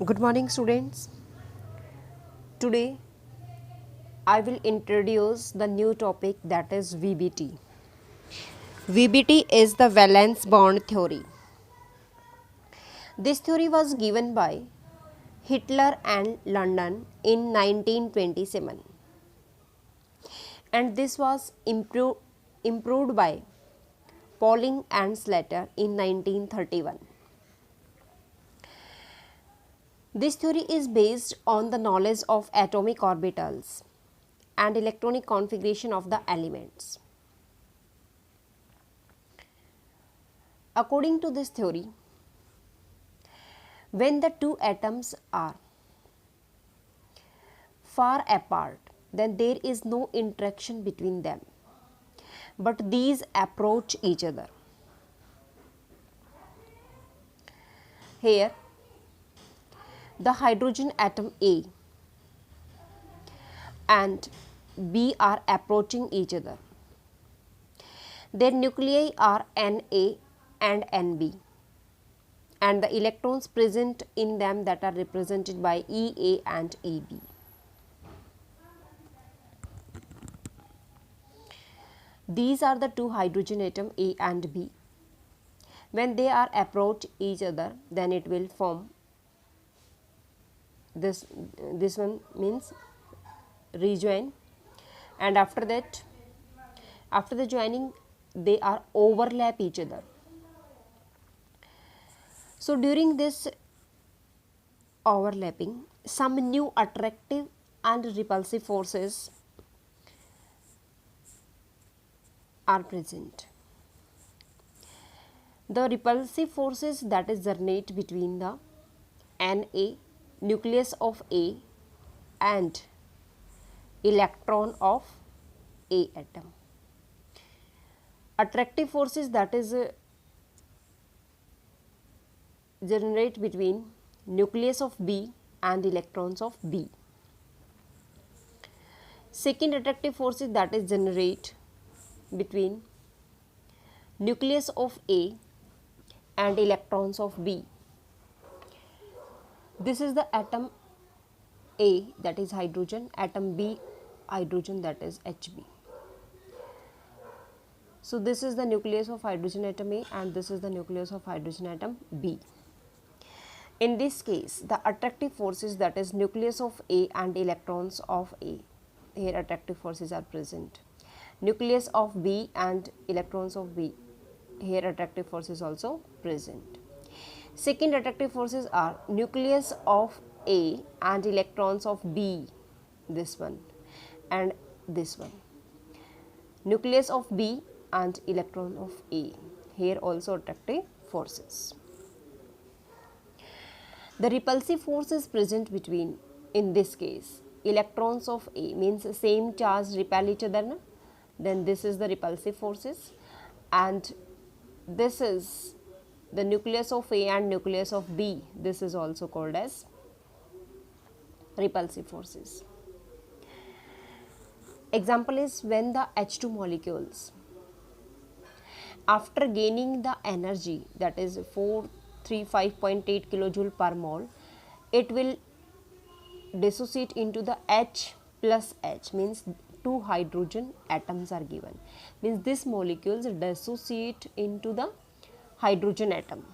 Good morning, students. Today I will introduce the new topic, that is VBT. VBT is the valence bond theory. This theory was given by Hitler and London in 1927, and this was improved by Pauling and Slater in 1931. This theory is based on the knowledge of atomic orbitals and electronic configuration of the elements. According to this theory, when the two atoms are far apart, then there is no interaction between them, but these approach each other. Here, the hydrogen atom A and B are approaching each other. Their nuclei are Na and Nb, and the electrons present in them that are represented by Ea and Eb. These are the two hydrogen atom A and B. When they are approach each other, then it will form this one means rejoin, and after that, after the joining, they are overlap each other. So during this overlapping, some new attractive and repulsive forces are present. The repulsive forces that is generate between the Na, nucleus of A, and electron of A atom. Attractive forces that is generate between nucleus of B and electrons of B. Second attractive forces that is generate between nucleus of A and electrons of B. This is the atom A, that is hydrogen, atom B, hydrogen, that is Hb. So this is the nucleus of hydrogen atom A and this is the nucleus of hydrogen atom B. In this case, the attractive forces that is nucleus of A and electrons of A, here attractive forces are present. Nucleus of B and electrons of B, here attractive forces also present. Second attractive forces are nucleus of A and electrons of B, this one and this one. Nucleus of B and electron of A, here also attractive forces. The repulsive force is present between, in this case, electrons of A, means same charge repel each other, na? Then this is the repulsive forces, and this is the nucleus of A and nucleus of B, this is also called as repulsive forces. Example is when the H2 molecules, after gaining the energy, that is 435.8 kilojoule per mole, it will dissociate into the H plus H, means two hydrogen atoms are given, means this molecules dissociate into the hydrogen atom.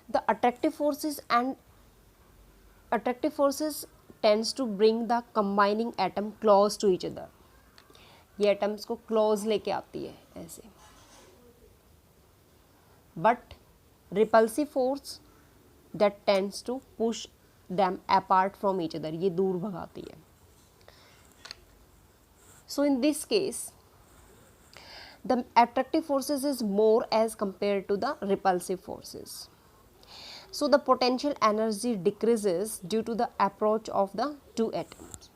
The attractive forces tends to bring the combining atom close to each other. ये atoms को close लेके आती है ऐसे. But repulsive force that tends to push them apart from each other, ये दूर भगाती है. So in this case, the attractive forces is more as compared to the repulsive forces. So the potential energy decreases due to the approach of the two atoms.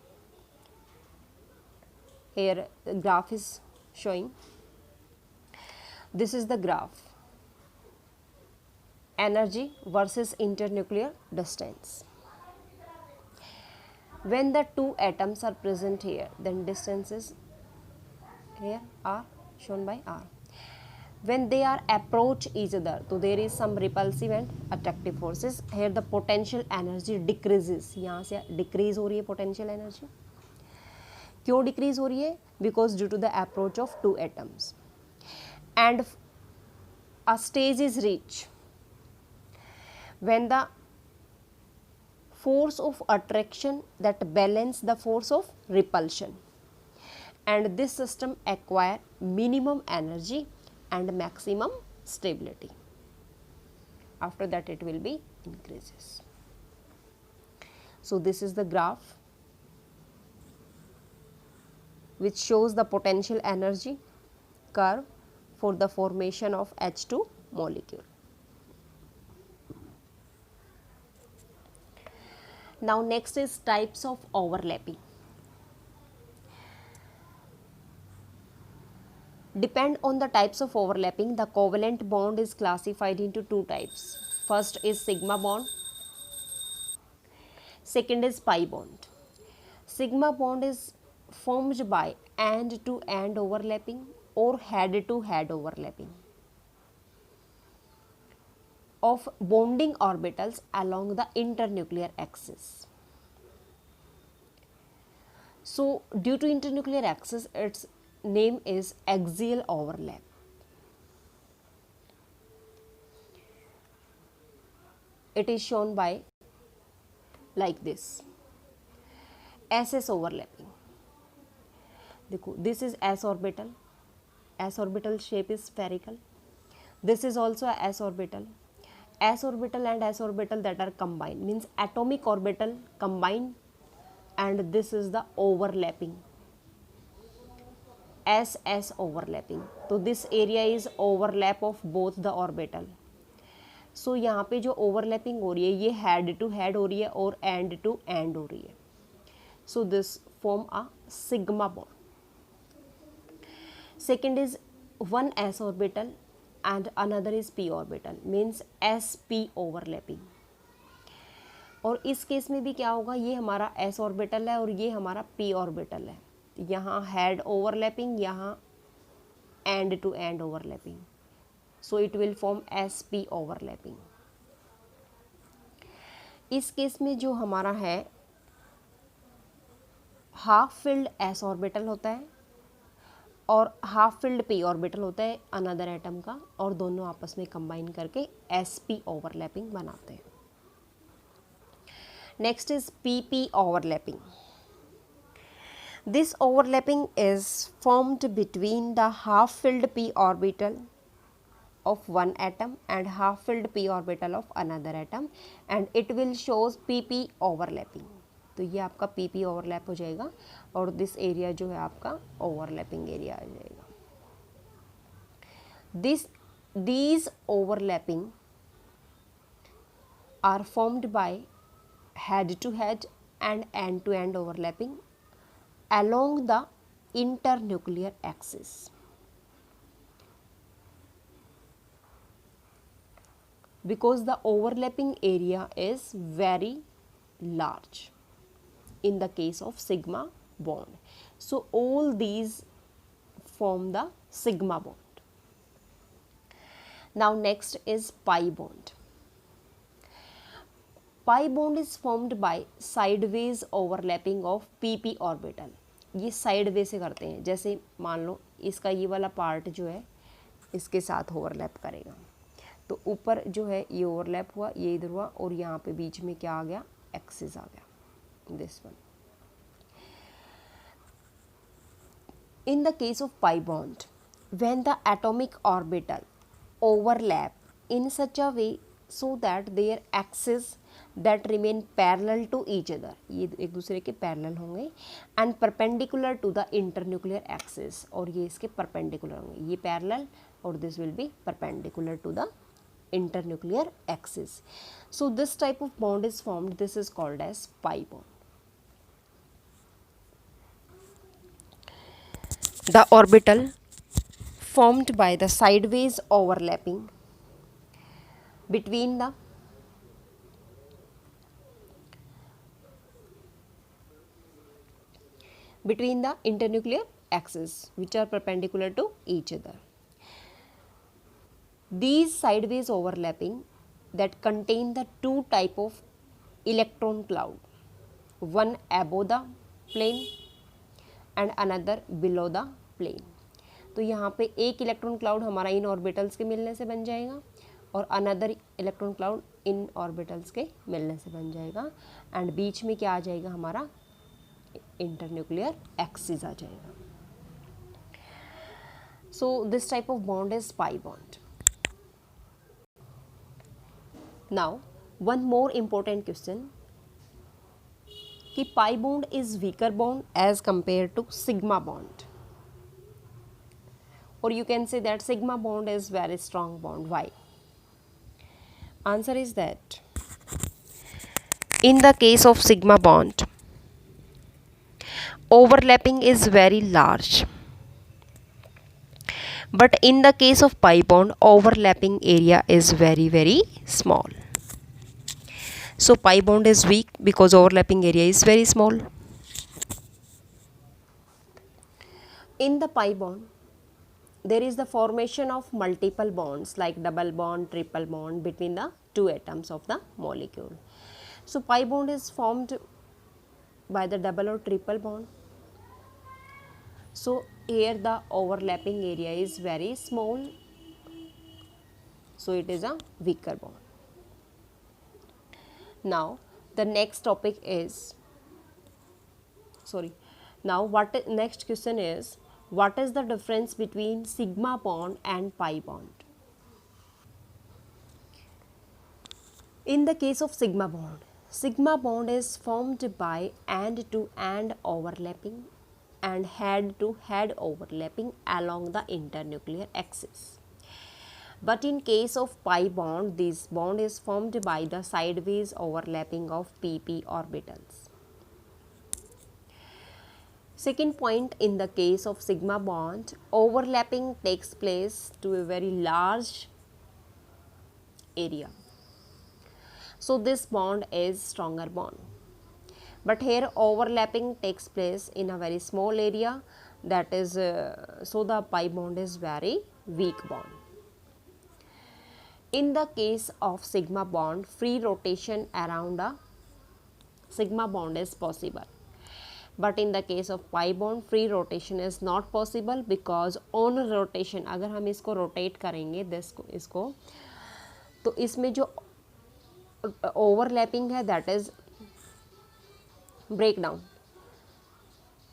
Here the graph is showing. This is the graph. Energy versus internuclear distance. When the two atoms are present here, then distances here are shown by R. when they are approach each other, so there is some repulsive and attractive forces. Here the potential energy decreases, यहाँ से decrease हो रही है potential energy. क्यों decrease हो रही है? Because due to the approach of two atoms. And a stage is reached when the force of attraction that balance the force of repulsion, and this system acquire minimum energy and maximum stability. After that it will be increases. So this is the graph which shows the potential energy curve for the formation of H2 molecule. Now next is types of overlapping. Depend on the types of overlapping, the covalent bond is classified into two types. First is sigma bond, second is pi bond. Sigma bond is formed by end-to-end overlapping or head-to-head overlapping of bonding orbitals along the internuclear axis. So due to internuclear axis, its name is axial overlap. It is shown by like this, SS overlapping. देखो, this is s orbital. S orbital shape is spherical. This is also a s orbital. S orbital and s orbital that are combined means atomic orbital combined, and this is the overlapping, SS overlapping. तो this area is overlap of both the orbital. So यहाँ पे जो overlapping हो रही है ये head to head हो रही है और end to end हो रही है. So this form a sigma bond. Second is one s orbital and another is p orbital, means sp overlapping. और इस केस में भी क्या होगा, ये हमारा s ऑर्बिटल है और ये हमारा p ऑर्बिटल है. यहाँ हेड ओवरलैपिंग, यहाँ end to end overlapping. So it will form sp overlapping. इस केस में जो हमारा है हाफ फिल्ड s ऑर्बिटल होता है और हाफ फिल्ड p ऑर्बिटल होता है अनदर एटम का, और दोनों आपस में कंबाइन करके sp ओवरलैपिंग बनाते हैं. Next is pp overlapping. This overlapping is formed between the half-filled p orbital of one atom and half-filled p orbital of another atom, and it will shows pp overlapping. तो ये आपका pp overlap हो जाएगा और this area जो है आपका overlapping area आ जाएगा. These overlapping are formed by head-to-head and end-to-end overlapping along the internuclear axis. Because the overlapping area is very large in the case of sigma bond. So all these form the sigma bond. Now next is pi bond. Pi bond is formed by sideways overlapping of pp orbital. ये sideway से करते हैं, जैसे मान लो इसका ये वाला part जो है इसके साथ ओवरलैप करेगा, तो ऊपर जो है ये ओवरलैप हुआ, ये इधर हुआ, और यहाँ पे बीच में क्या आ गया, एक्सिस आ गया, this one. In the case of pi bond, when the atomic orbital overlap in such a way so that their axis that remain parallel to each other, ये एक दूसरे के पैरेलल होंगे, and perpendicular to the internuclear axis, और ये इसके perpendicular होंगे, ये parallel और this will be perpendicular to the internuclear axis. So this type of bond is formed. This is called as pi bond. The orbital formed by the sideways overlapping between the internuclear axes which are perpendicular to each other. These sideways overlapping that contain the two type of electron cloud, one above the plane and another below the plane. तो यहाँ पे एक electron cloud हमारा इन orbitals के मिलने से बन जाएगा और अनदर इलेक्ट्रॉन क्लाउड इन ऑर्बिटल्स के मिलने से बन जाएगा एंड बीच में क्या आ जाएगा, हमारा इंटरन्यूक्लियर एक्सिस आ जाएगा. So this type of bond is pi bond. Now one more important question कि pi bond is weaker bond as compared to sigma bond, और you can say that sigma bond is very strong bond. Why? Answer is that in the case of sigma bond, overlapping is very large, but in the case of pi bond, overlapping area is very small. So pi bond is weak because overlapping area is very small. In the pi bond, there is the formation of multiple bonds like double bond, triple bond between the two atoms of the molecule. So pi bond is formed by the double or triple bond. So here the overlapping area is very small, so it is a weaker bond. Now the next topic is, next question is, what is the difference between sigma bond and pi bond? In the case of sigma bond is formed by end-to-end overlapping and head-to-head overlapping along the internuclear axis. But in case of pi bond, this bond is formed by the sideways overlapping of pp orbitals. Second point, in the case of sigma bond, overlapping takes place to a very large area. So this bond is stronger bond. But here overlapping takes place in a very small area, that is, so the pi bond is very weak bond. In the case of sigma bond, free rotation around a sigma bond is possible. But in the case of pi bond, free rotation is not possible because on rotation, अगर हम इसको rotate करेंगे इसको, तो इसमें जो overlapping है that is breakdown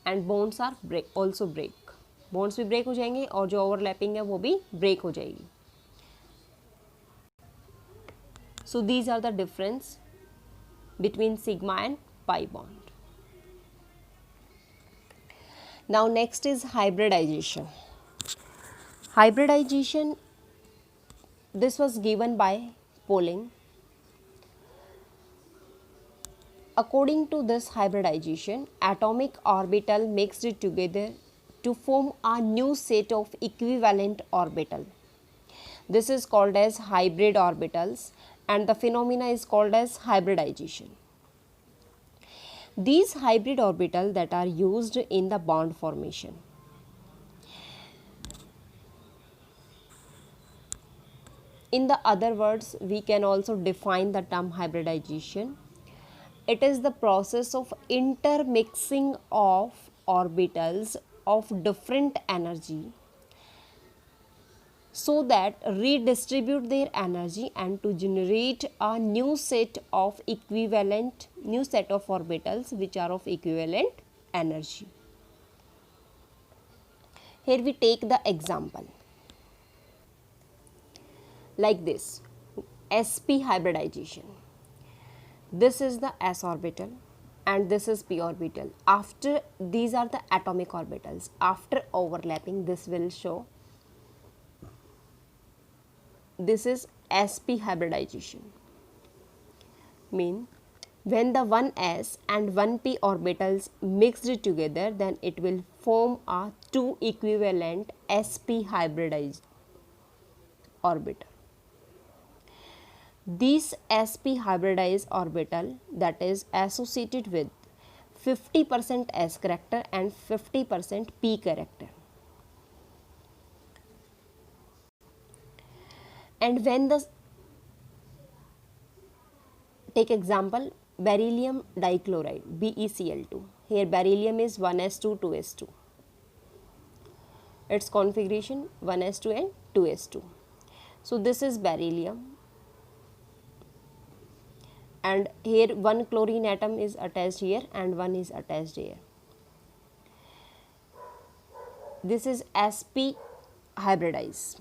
and bonds are also break. Bonds भी break हो जाएंगे और जो overlapping है वो भी break हो जाएगी. So these are the difference between sigma and pi bond. Now next is hybridization. Hybridization, this was given by Pauling. According to this hybridization, atomic orbital mixed together to form a new set of equivalent orbital. This is called as hybrid orbitals and the phenomena is called as hybridization. These hybrid orbitals that are used in the bond formation. In the other words, we can also define the term hybridization. It is the process of intermixing of orbitals of different energy so that redistribute their energy and to generate a new set of orbitals which are of equivalent energy. Here we take the example like this, sp hybridization. This is the s orbital and this is p orbital. After, these are the atomic orbitals. After overlapping, this will show. This is sp hybridization. Mean when the 1s and 1p orbitals mixed together, then it will form a two equivalent sp hybridized orbital. This sp hybridized orbital that is associated with 50% s character and 50% p character. And when the, take example beryllium dichloride BeCl2. Here beryllium is 1s2 2s2. Its configuration 1s2 and 2s2. So this is beryllium, and here one chlorine atom is attached here and one is attached here. This is sp hybridize,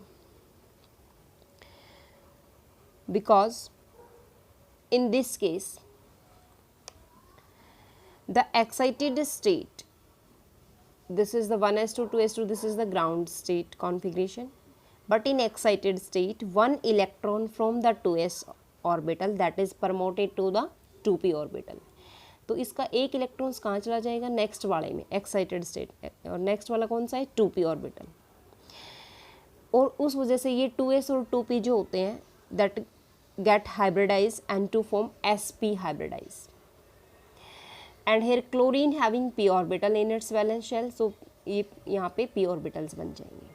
because in this case the excited state, this is the 1s2 2s2, this is the ground state configuration, but in excited state one electron from the 2s orbital that is promoted to the 2p orbital. तो इसका एक electrons कहाँ चला जाएगा, next वाले में excited state, और next वाला कौन सा है 2p ऑर्बिटल, और उस वजह से ये 2s और 2p जो होते हैं that get hybridize and to form sp hybridize. And here chlorine having p orbital in its valence shell, so ये यहाँ पे p ऑर्बिटल्स बन जाएंगे.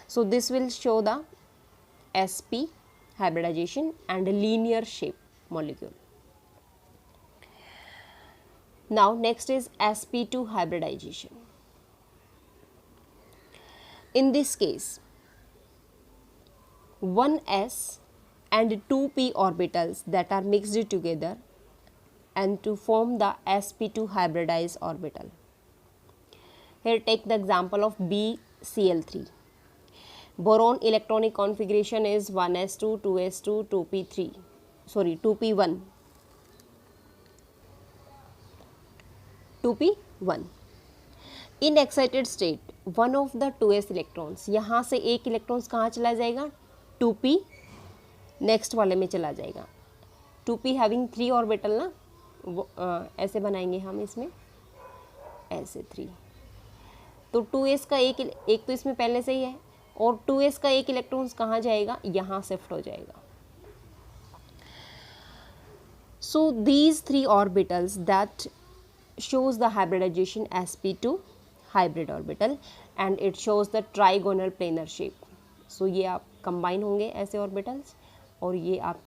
So this will show the sp hybridization and linear shape molecule. Now next is sp2 hybridization. In this case 1s and 2p orbitals that are mixed together and to form the sp2 hybridized orbital. Here take the example of BCl3. Boron electronic configuration is 1s2 2s2 2p3, sorry 2p1, 2p1. In excited state one of the 2s electrons, यहाँ से एक electrons कहाँ चला जाएगा 2p next वाले में चला जाएगा. 2p हैविंग 3 ऑर्बिटल ना, ऐसे बनाएंगे हम इसमें ऐसे 3. तो 2s का एक तो इसमें पहले से ही है, और 2s का एक इलेक्ट्रॉन्स कहाँ जाएगा, यहाँ शिफ्ट हो जाएगा. So these 3 orbitals that shows the hybridization sp2 hybrid orbital and it shows the trigonal planar shape. So ये आप combine होंगे ऐसे orbitals और ये आप